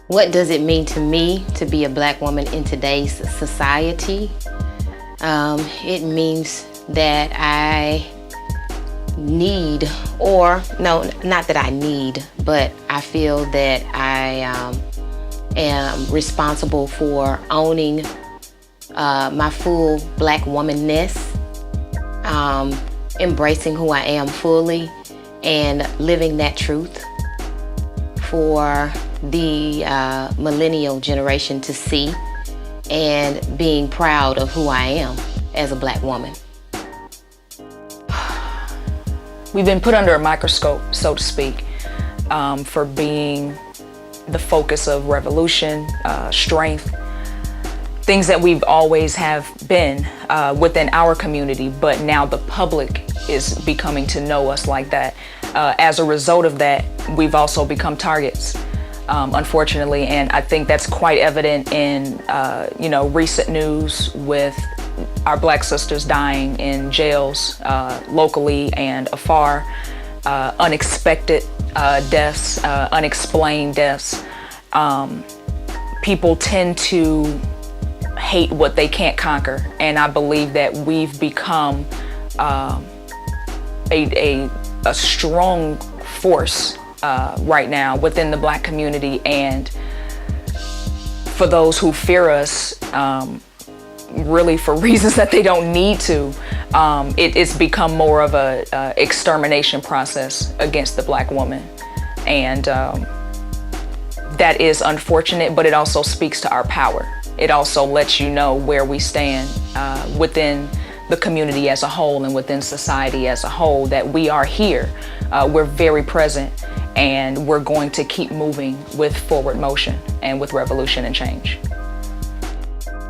What does it mean to me to be a Black woman in today's society? It means that I need, or no, not that I need, but I feel that I am responsible for owning my full Black womanness, embracing who I am fully, and living that truth for the millennial generation to see, and being proud of who I am as a Black woman. We've been put under a microscope, so to speak, for being the focus of revolution, strength, things that we've always have been within our community, but now the public is becoming to know us like that. As a result of that, we've also become targets, unfortunately, and I think that's quite evident in recent news with our Black sisters dying in jails locally and afar, unexpected deaths, unexplained deaths. People tend to hate what they can't conquer, and I believe that we've become a strong force right now within the Black community, and for those who fear us, really for reasons that they don't need to, it's become more of a extermination process against the Black woman, and that is unfortunate, but it also speaks to our power. It also lets you know where we stand within the community as a whole and within society as a whole, that we are here, we're very present, and we're going to keep moving with forward motion and with revolution and change.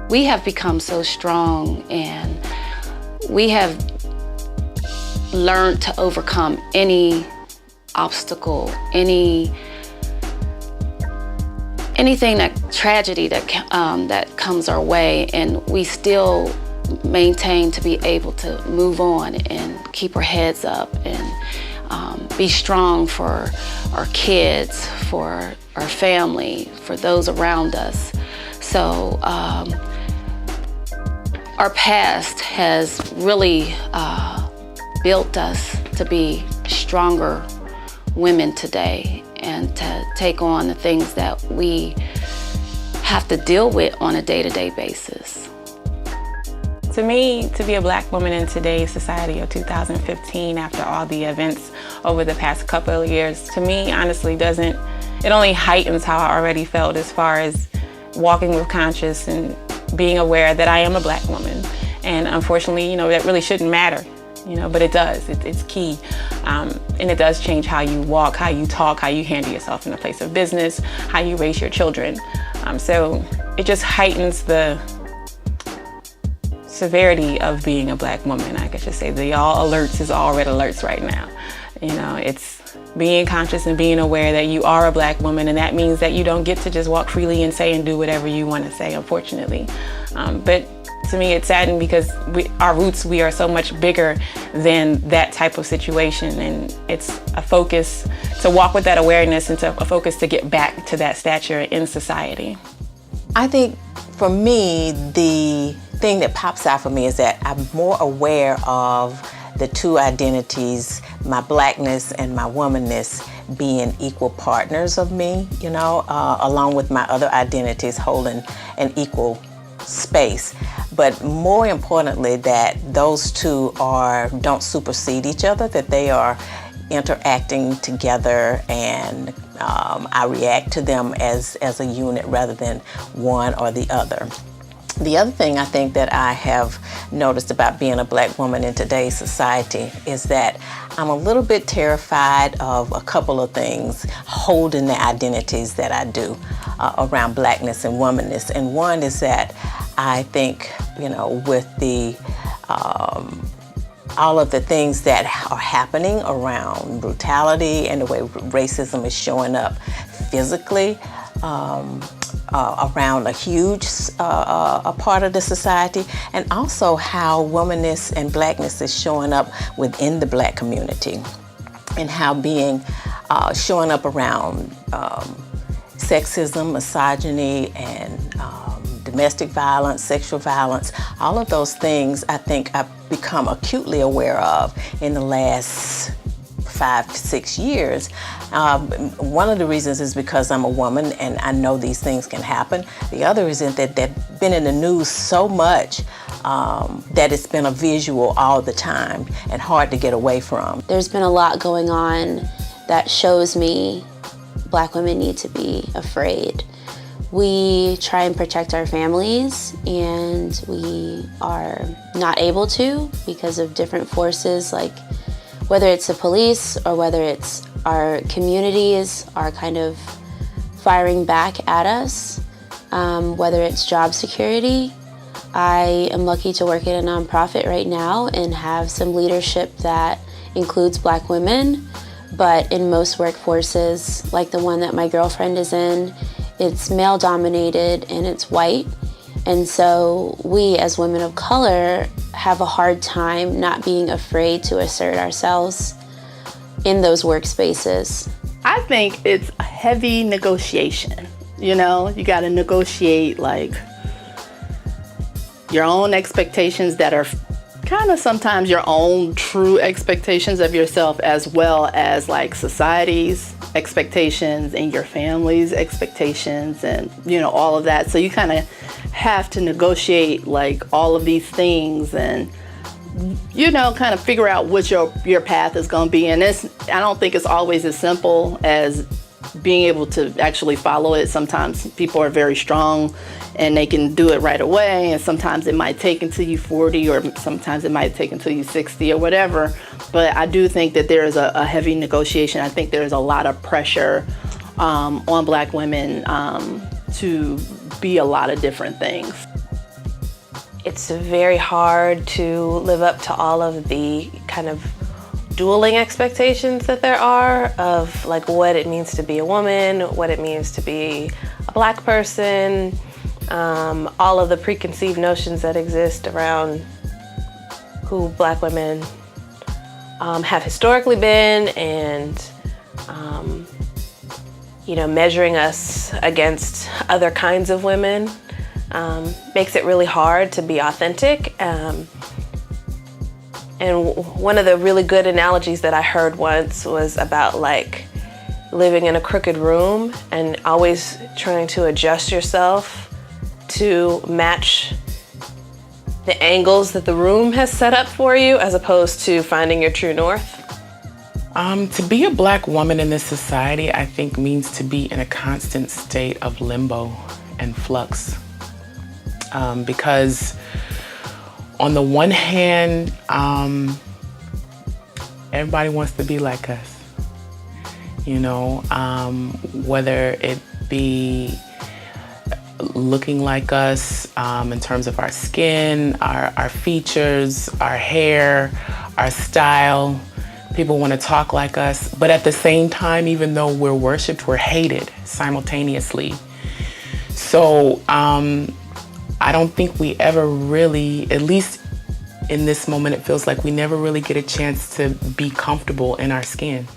We have become so strong, and we have learned to overcome any obstacle, anything tragedy that comes our way, and we still maintain to be able to move on and keep our heads up and be strong for our kids, for our family, for those around us. So our past has really built us to be stronger women today, and to take on the things that we have to deal with on a day-to-day basis. To me, to be a Black woman in today's society of 2015, after all the events over the past couple of years, to me, honestly, it only heightens how I already felt as far as walking with conscience and being aware that I am a Black woman. And unfortunately, that really shouldn't matter, but it does. It's key. And it does change how you walk, how you talk, how you handle yourself in a place of business, how you raise your children. So it just heightens the severity of being a Black woman. I guess you say the all alerts is all red alerts right now. It's being conscious and being aware that you are a Black woman, and that means that you don't get to just walk freely and say and do whatever you want to say, unfortunately. But to me, it's saddened because our roots, we are so much bigger than that type of situation, and it's a focus to walk with that awareness, and a focus to get back to that stature in society. I think for me, the thing that pops out for me is that I'm more aware of the two identities, my Blackness and my womanness, being equal partners of me, along with my other identities holding an equal space. But more importantly, that those two don't supersede each other, that they are interacting together, and I react to them as a unit rather than one or the other. The other thing I think that I have noticed about being a Black woman in today's society is that I'm a little bit terrified of a couple of things holding the identities that I do around Blackness and womanness. And one is that I think, with the all of the things that are happening around brutality and the way racism is showing up physically, around a huge a part of the society, and also how womanness and Blackness is showing up within the Black community, and how being showing up around sexism, misogyny, and domestic violence, sexual violence, all of those things I think I've become acutely aware of in the last 5 to 6 years. One of the reasons is because I'm a woman and I know these things can happen. The other is that they've been in the news so much that it's been a visual all the time and hard to get away from. There's been a lot going on that shows me Black women need to be afraid. We try and protect our families, and we are not able to because of different forces, like whether it's the police or whether it's our communities are kind of firing back at us, whether it's job security. I am lucky to work at a nonprofit right now and have some leadership that includes Black women, but in most workforces, like the one that my girlfriend is in, it's male dominated and it's white. And so we as women of color have a hard time not being afraid to assert ourselves in those workspaces. I think it's a heavy negotiation. You know, you got to negotiate like your own expectations that are kind of sometimes your own true expectations of yourself, as well as like society's expectations and your family's expectations and, you know, all of that. So you kind of have to negotiate like all of these things and, you know, kind of figure out what your path is going to be. And I don't think it's always as simple as being able to actually follow it. Sometimes people are very strong and they can do it right away, and sometimes it might take until you're 40, or sometimes it might take until you're 60 or whatever. But I do think that there is a heavy negotiation. I think there's a lot of pressure on Black women to be a lot of different things. It's very hard to live up to all of the kind of dueling expectations that there are of like what it means to be a woman, what it means to be a Black person, all of the preconceived notions that exist around who Black women have historically been, and you know, measuring us against other kinds of women makes it really hard to be authentic. And one of the really good analogies that I heard once was about like living in a crooked room and always trying to adjust yourself to match the angles that the room has set up for you, as opposed to finding your true north. To be a Black woman in this society, I think, means to be in a constant state of limbo and flux. Because on the one hand, everybody wants to be like us, you know, whether it be looking like us in terms of our skin, our features, our hair, our style. People want to talk like us, but at the same time, even though we're worshipped, we're hated simultaneously. So I don't think we ever really, at least in this moment, it feels like we never really get a chance to be comfortable in our skin.